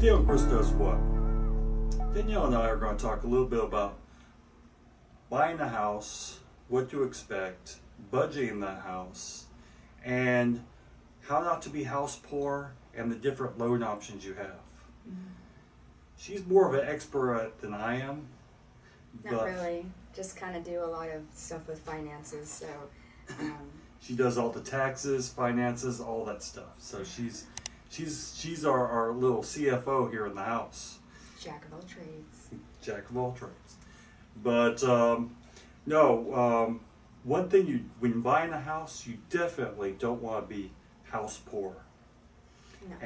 Deal and Chris Does What? Danielle and I are going to talk a little bit about buying a house, what to expect, budgeting that house, and how not to be house poor and the different loan options you have. Mm-hmm. She's more of an expert than I am. Not really. Just kind of do a lot of stuff with finances. So she does all the taxes, finances, all that stuff. So she's our little CFO here in the house. Jack of all trades. Jack of all trades. But one thing when buying a house, you definitely don't want to be house poor. No.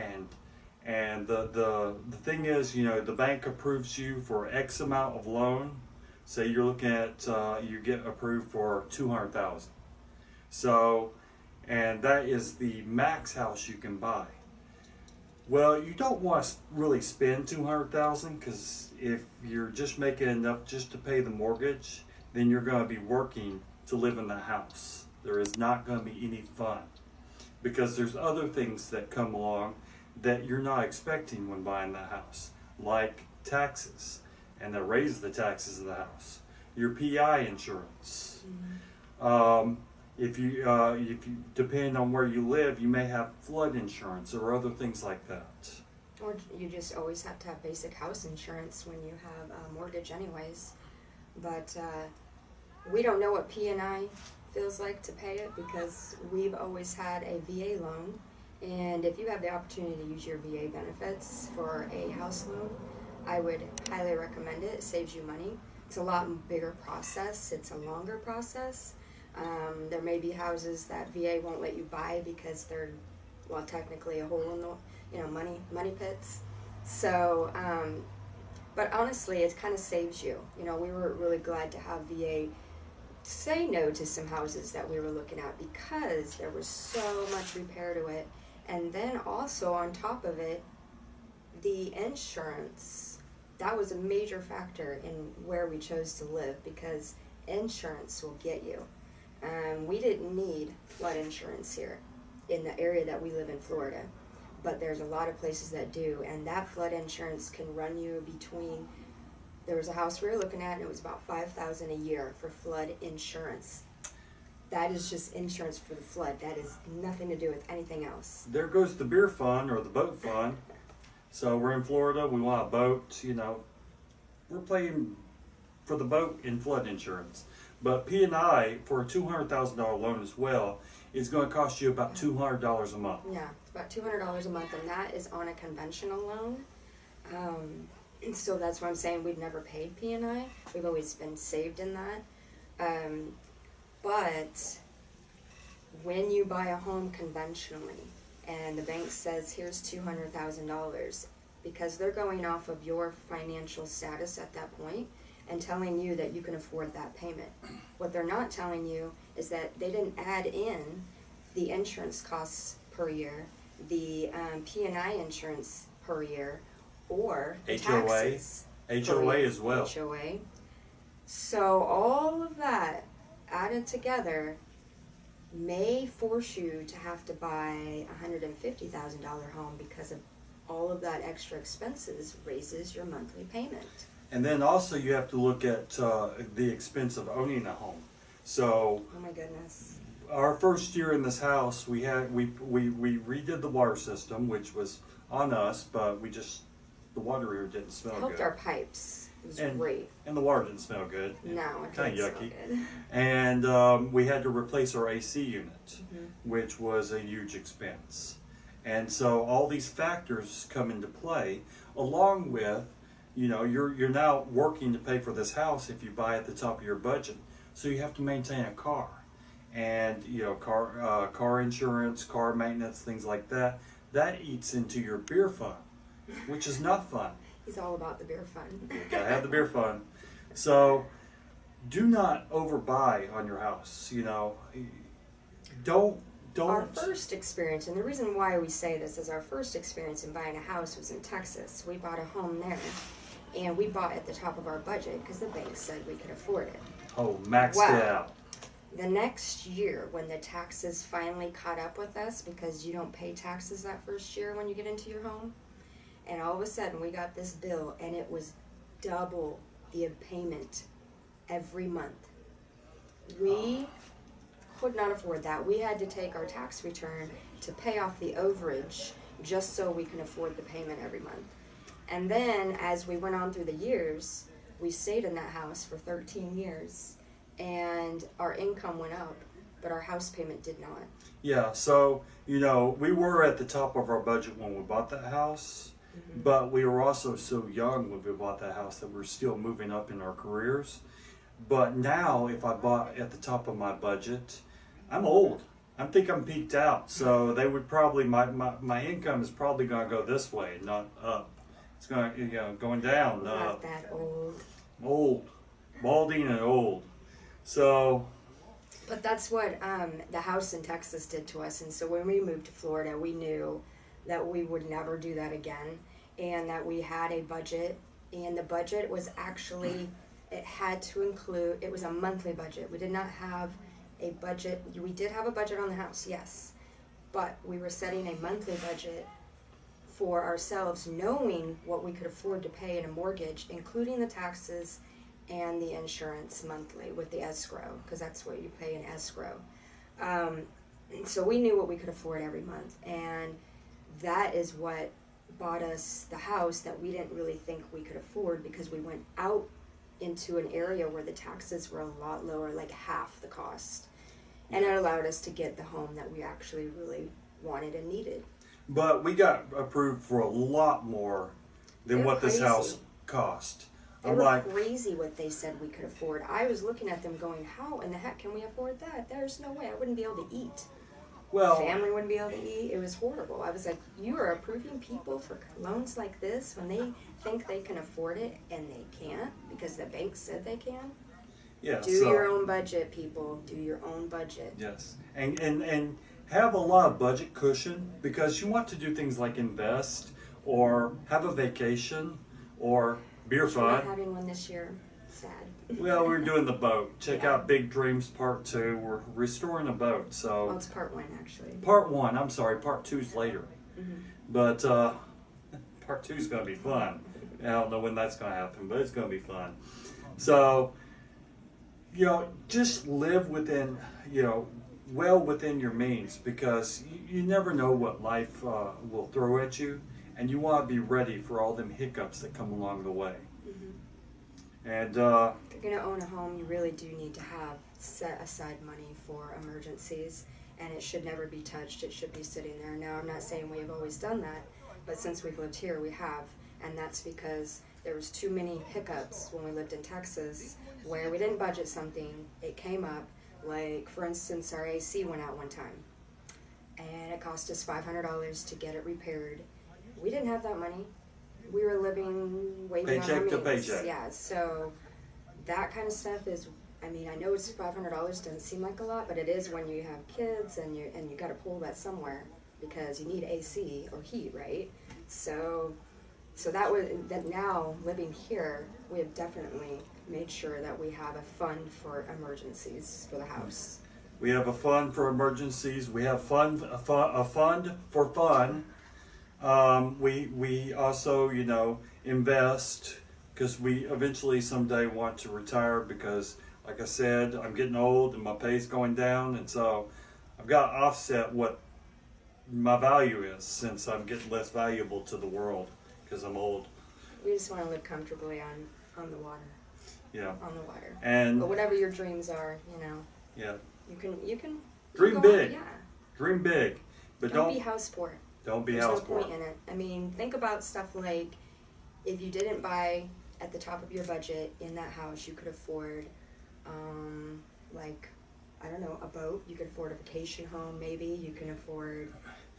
And the thing is, the bank approves you for X amount of loan. Say you're looking at you get approved for $200,000. So, and that is the max house you can buy. Well, you don't want to really spend $200,000 because if you're just making enough just to pay the mortgage, then you're going to be working to live in the house. There is not going to be any fun because there's other things that come along that you're not expecting when buying the house, like taxes, and they raise the taxes of the house. Your PI insurance. Mm-hmm. If you depending on where you live, you may have flood insurance or other things like that. Or you just always have to have basic house insurance when you have a mortgage anyways. But we don't know what P&I feels like to pay it because we've always had a VA loan. And if you have the opportunity to use your VA benefits for a house loan, I would highly recommend it. It saves you money. It's a lot bigger process. It's a longer process. There may be houses that VA won't let you buy because they're, well, technically a hole in the, money pits. So, but honestly, it kind of saves you. We were really glad to have VA say no to some houses that we were looking at because there was so much repair to it. And then also on top of it, the insurance, that was a major factor in where we chose to live because insurance will get you. We didn't need flood insurance here in the area that we live in, Florida, but there's a lot of places that do, and that flood insurance can run you between, there was a house we were looking at and it was about $5,000 a year for flood insurance. That is just insurance for the flood. That is nothing to do with anything else. There goes the beer fund or the boat fund. So we're in Florida, we want a boat, we're paying for the boat and flood insurance. But P&I, for a $200,000 loan as well, is going to cost you about $200 a month. Yeah, it's about $200 a month, and that is on a conventional loan. And so that's why I'm saying we've never paid P&I. We've always been saved in that. But when you buy a home conventionally, and the bank says, here's $200,000, because they're going off of your financial status at that point and telling you that you can afford that payment. What they're not telling you is that they didn't add in the insurance costs per year, the P&I insurance per year, or the taxes. HOA as well. HOA. So all of that added together may force you to have to buy a $150,000 home because of all of that extra expenses raises your monthly payment. And then also you have to look at the expense of owning a home. So, oh my goodness. Our first year in this house, we redid the water system, which was on us, but the water here didn't smell good. Helped our pipes. It was great. And the water didn't smell good. No, it kind didn't of yucky. smell good. And we had to replace our AC unit, which was a huge expense. And so all these factors come into play, along with, you're now working to pay for this house if you buy at the top of your budget. So you have to maintain a car, and car insurance, car maintenance, things like that. That eats into your beer fund, which is not fun. He's all about the beer fund. You gotta have the beer fund. So do not overbuy on your house. Don't. Our first experience, and the reason why we say this is our first experience in buying a house was in Texas. We bought a home there, and we bought at the top of our budget because the bank said we could afford it. Oh, maxed it out. The next year, when the taxes finally caught up with us, because you don't pay taxes that first year when you get into your home, And all of a sudden we got this bill and it was double the payment every month. We could not afford that. We had to take our tax return to pay off the overage just so we can afford the payment every month. And then as we went on through the years, we stayed in that house for 13 years and our income went up, but our house payment did not. Yeah, so, you know, we were at the top of our budget when we bought that house, but we were also so young when we bought that house that we're still moving up in our careers. But now, if I bought at the top of my budget, I'm old. I think I'm peaked out. So they would probably, my income is probably going to go this way, not up. It's going to, you know, going down. Not that old. Old. Balding and old. So. But that's what the house in Texas did to us. And so when we moved to Florida, we knew that we would never do that again. And that we had a budget. And the budget was actually, it had to include, it was a monthly budget. We did not have a budget. We did have a budget on the house, yes. But we were setting a monthly budget for ourselves, knowing what we could afford to pay in a mortgage, including the taxes and the insurance monthly with the escrow, because that's what you pay in escrow. So we knew what we could afford every month, and that is what bought us the house that we didn't really think we could afford, because we went out into an area where the taxes were a lot lower, like half the cost. And it allowed us to get the home that we actually really wanted and needed. But we got approved for a lot more than what this house cost. They were crazy what they said we could afford. I was looking at them going, how in the heck can we afford that? There's no way. I wouldn't be able to eat. Well, family wouldn't be able to eat. It was horrible. I was like, you are approving people for loans like this when they think they can afford it and they can't because the bank said they can? Yeah. Do your own budget, people. Do your own budget. Yes. And have a lot of budget cushion, because you want to do things like invest or have a vacation or beer fun. We're not having one this year. Sad. Well, we're doing the boat. Check out Big Dreams Part 2. We're restoring a boat. So well, it's Part 1 actually. Part 1. I'm sorry. Part 2's later. But Part 2's going to be fun. I don't know when that's going to happen, but it's going to be fun. So, you know, just live within, you know, well within your means, because you never know what life will throw at you, and you want to be ready for all them hiccups that come along the way. And if you're going to own a home, you really do need to have set aside money for emergencies, and it should never be touched. It should be sitting there. Now, I'm not saying we've always done that, but since we've lived here, we have, and that's because there was too many hiccups when we lived in Texas where we didn't budget something, it came up. Like, for instance, our AC went out one time, and it cost us $500 to get it repaired. We didn't have that money. We were living way beyond our means. Paycheck to paycheck. Yeah, so that kind of stuff is, I mean, I know it's $500 doesn't seem like a lot, but it is when you have kids and you got to pull that somewhere because you need AC or heat, right? So that now living here, we have definitely made sure that we have a fund for emergencies for the house. we have a fund for emergencies. We have a fund for fun. We also, you know, invest, because we eventually someday want to retire, because like I said, I'm getting old and my pay's going down, and so I've got to offset what my value is, since I'm getting less valuable to the world because I'm old. We just want to live comfortably on the water. Yeah. On the water. And but whatever your dreams are, you know. Yeah. You can dream big. Yeah. Dream big, but don't be house poor. Don't be There's house no poor. point in it. I mean, think about stuff like, if you didn't buy at the top of your budget in that house, you could afford, like, I don't know, a boat. You could afford a vacation home, maybe. You can afford.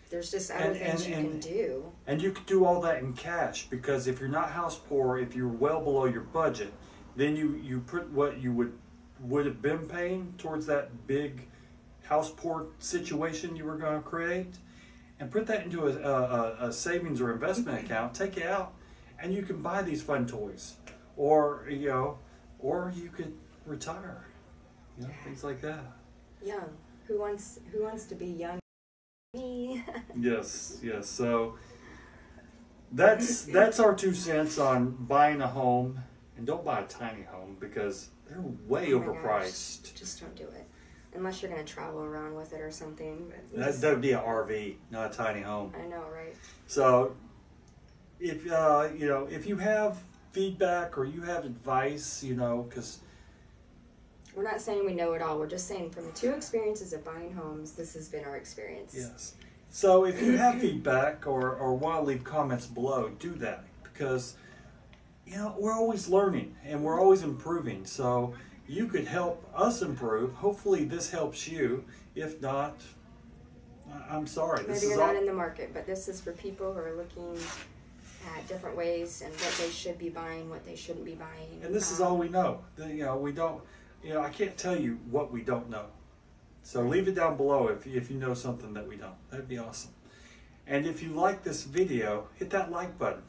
There's just other things you can do. And you could do all that in cash, because if you're not house poor, if you're well below your budget, then you put what you would have been paying towards that big house poor situation you were going to create, and put that into a savings or investment account. Take it out, and you can buy these fun toys, or you could retire, things like that. Young. Who wants to be young? Me. Yes. So that's our 2 cents on buying a home. And don't buy a tiny home because they're way Oh my overpriced. gosh, just don't do it. Unless you're going to travel around with it or something. That would be an RV, not a tiny home. I know, right? So, if if you have feedback or you have advice, because we're not saying we know it all. We're just saying from the 2 experiences of buying homes, this has been our experience. yes. So if you have feedback or want to leave comments below, do that because we're always learning and we're always improving. So you could help us improve. Hopefully this helps you. If not, I'm sorry. Maybe you're not in the market, but this is for people who are looking at different ways and what they should be buying, what they shouldn't be buying. And this is all we know. We don't. I can't tell you what we don't know. So leave it down below if you know something that we don't. That'd be awesome. And if you like this video, hit that like button.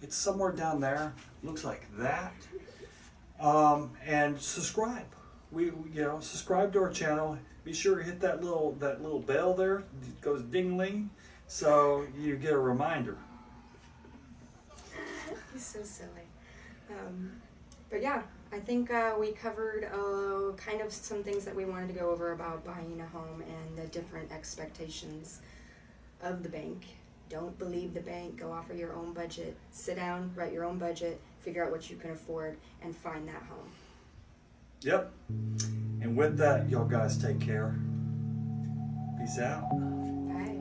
It's somewhere down there. Looks like that. And subscribe. Subscribe to our channel. Be sure to hit that little bell there. It goes ding-ling, so you get a reminder. He's so silly. But yeah, I think we covered kind of some things that we wanted to go over about buying a home and the different expectations of the bank. Don't believe the bank. Go off of your own budget. Sit down, write your own budget, figure out what you can afford, and find that home. Yep. And with that, y'all guys take care. Peace out. Bye.